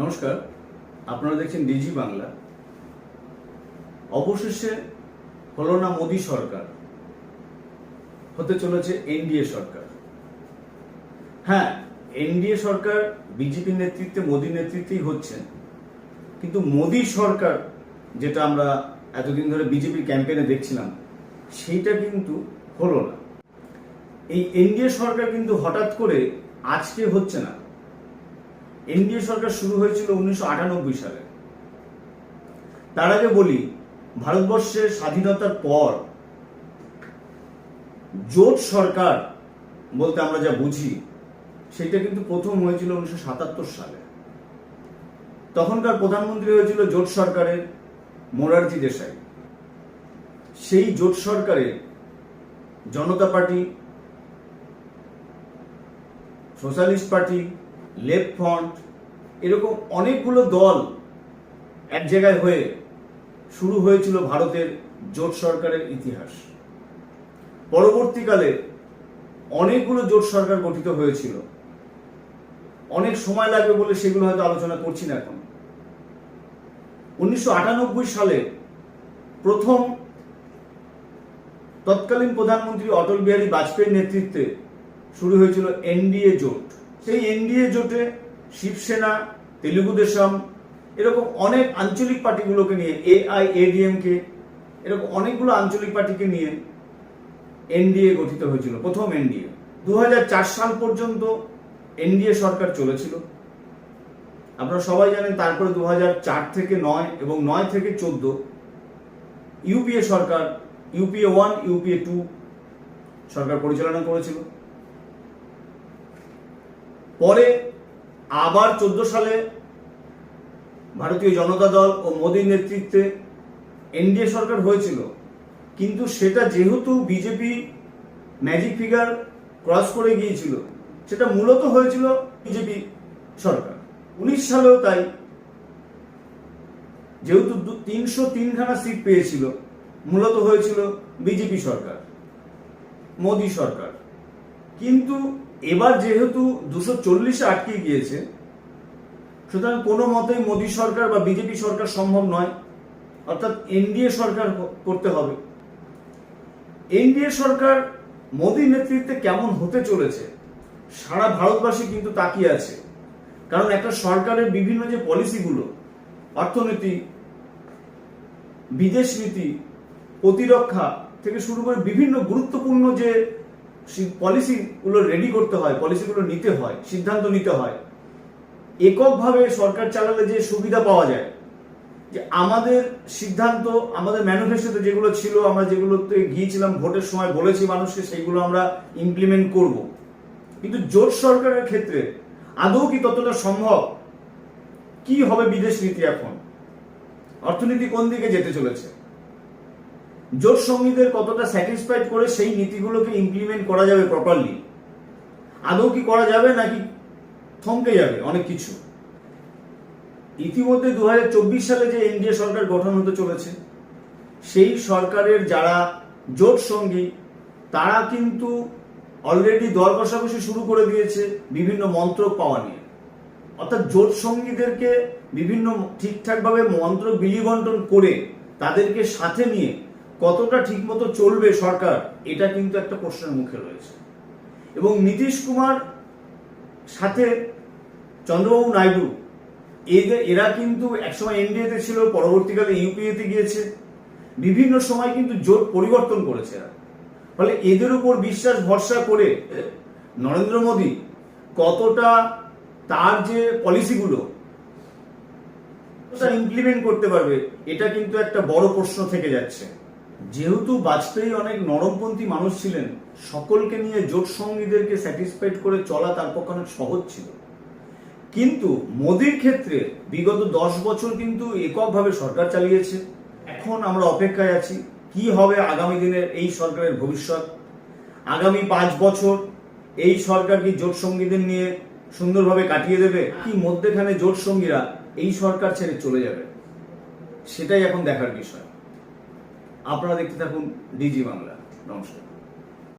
নমস্কার, আপনারা দেখছেন ডিজি বাংলা। অবশেষে হলো না মোদী সরকার, হতে চলেছে এনডিএ সরকার। হ্যাঁ, এনডিএ সরকার বিজেপির নেতৃত্বে, মোদীর নেতৃত্বেই হচ্ছে, কিন্তু মোদী সরকার যেটা আমরা এতদিন ধরে বিজেপির ক্যাম্পেইনে দেখছিলাম সেইটা কিন্তু হলো না। এই এনডিএ সরকার কিন্তু হঠাৎ করে আজকে হচ্ছে না। এনডিএ সরকার শুরু হয়েছিল 1998 সালে। তার আগে বলি, ভারতবর্ষের স্বাধীনতার পর জোট সরকার বলতে আমরা যা বুঝি সেটা কিন্তু প্রথম হয়েছিল 1977 সালে। তখনকার প্রধানমন্ত্রী হয়েছিল জোট সরকারের মোরারজি দেশাই। সেই জোট সরকারে Janata party, socialist party, left front এরকম অনেকগুলো দল এক জায়গায় হয়ে শুরু হয়েছিল ভারতের জোট সরকারের ইতিহাস। পরবর্তীকালে অনেকগুলো জোট সরকার গঠিত হয়েছিল। অনেক সময় লাগবে বলে সেগুলো হয়তো আলোচনা করছি না এখন। 1998 সালে প্রথম তৎকালীন প্রধানমন্ত্রী অটল বিহারী বাজপেয়ীর নেতৃত্বে শুরু হয়েছিল এনডিএ জোট। সেই এনডিএ জোটে শিবসেনা, তেলুগু দেশম এরকম অনেক আঞ্চলিক পার্টিগুলোকে নিয়ে, এআইএডিএমকে এরকম অনেকগুলো আঞ্চলিক পার্টিকে নিয়ে এনডিএ গঠিত হয়েছিল, প্রথম এনডিএ। 2004 সাল পর্যন্ত এনডিএ সরকার চলেছিল। আপনারা সবাই জানেন তারপরে 2004 থেকে 9 এবং 9 থেকে 14 ইউপিএ সরকার, ইউপিএ 1, ইউপিএ 2 সরকার পরিচালনা করেছিল। পরে আবার 14 সালে ভারতীয় জনতা দল ও মোদীর নেতৃত্বে এনডিএ সরকার হয়েছিল, কিন্তু সেটা যেহেতু বিজেপি ম্যাজিক ফিগার ক্রস করে গিয়েছিল, সেটা মূলত হয়েছিল বিজেপি সরকার। 19 সালেও তাই, যেহেতু 303খানা সিট পেয়েছিল, মূলত হয়েছিল বিজেপি সরকার, মোদী সরকার। কিন্তু এবার যেহেতু 240-এ আটকে গিয়েছে, সুতরাং কোনো মতেই মোদী সরকার বা বিজেপি সরকার সম্ভব নয়, অর্থাৎ এনডিএ সরকার করতে হবে। এনডিএ সরকার মোদীর নেতৃত্বে কেমন হতে চলেছে সারা ভারতবাসী কিন্তু তাকিয়ে আছে। কারণ একটা সরকারের বিভিন্ন যে পলিসিগুলো, অর্থনীতি, বিদেশ নীতি, প্রতিরক্ষা থেকে শুরু করে বিভিন্ন গুরুত্বপূর্ণ যে পলিসিগুলো রেডি করতে হয়, পলিসিগুলো নিতে হয়, সিদ্ধান্ত নিতে হয়, এককভাবে সরকার চালালে যে সুবিধা পাওয়া যায়, যে আমাদের সিদ্ধান্ত, আমাদের ম্যানিফেস্টোতে যেগুলো ছিল, আমরা যেগুলোতে গিয়েছিলাম ভোটের সময় বলেছি মানুষকে, সেইগুলো আমরা ইমপ্লিমেন্ট করব। কিন্তু জোট সরকারের ক্ষেত্রে আদৌ কি ততটা সম্ভব? কি হবে বিদেশ নীতি এখন? অর্থনীতি কোন দিকে যেতে চলেছে? জোট সঙ্গীদের কতটা স্যাটিসফাইড করে সেই নীতিগুলোকে ইমপ্লিমেন্ট করা যাবে প্রপারলি? আদৌ কি করা যাবে নাকি থমকে যাবে অনেক কিছু? ইতিমধ্যে 2024 সালে যে এনডিএ সরকার গঠন হতে চলেছে, সেই সরকারের যারা জোট সঙ্গী তারা কিন্তু অলরেডি দর কষাকষি শুরু করে দিয়েছে বিভিন্ন মন্ত্রক পাওয়া নিয়ে। অর্থাৎ জোট সঙ্গীদেরকে বিভিন্ন ঠিকঠাকভাবে মন্ত্রক বিলি বন্টন করে তাদেরকে সাথে নিয়ে কতটা ঠিকমতো চলবে সরকার, এটা কিন্তু একটা প্রশ্নের মুখে রয়েছে। এবং নীতিশ কুমার সাথে চন্দ্রবাবু নাইডু, এরা কিন্তু একসময় এনডিএতে ছিল, পরবর্তীকালে ইউপিএতে গিয়েছে, বিভিন্ন সময় কিন্তু জোট পরিবর্তন করেছে এরা। ফলে এদের উপর বিশ্বাস ভরসা করে নরেন্দ্র মোদী কতটা তার যে পলিসিগুলো ইমপ্লিমেন্ট করতে পারবে, এটা কিন্তু একটা বড় প্রশ্ন থেকে যাচ্ছে। যেহেতু বাজপেয়ী অনেক নরমপন্থী মানুষ ছিলেন, সকলকে নিয়ে জোট সঙ্গীদেরকে স্যাটিসফাইড করে চলা তার পক্ষে অনেক সহজ ছিল। কিন্তু মোদীর ক্ষেত্রে বিগত 10 বছর কিন্তু এককভাবে সরকার চালিয়েছে। এখন আমরা অপেক্ষায় আছি কি হবে আগামী দিনের এই সরকারের ভবিষ্যৎ। আগামী 5 বছর এই সরকার কি জোট সঙ্গীদের নিয়ে সুন্দরভাবে কাটিয়ে দেবে, কি মধ্যেখানে জোট সঙ্গীরা এই সরকার ছেড়ে চলে যাবে? সেটাই এখন দেখার বিষয়। আপনারা দেখতে থাকুন ডিজি বাংলা। নমস্কার।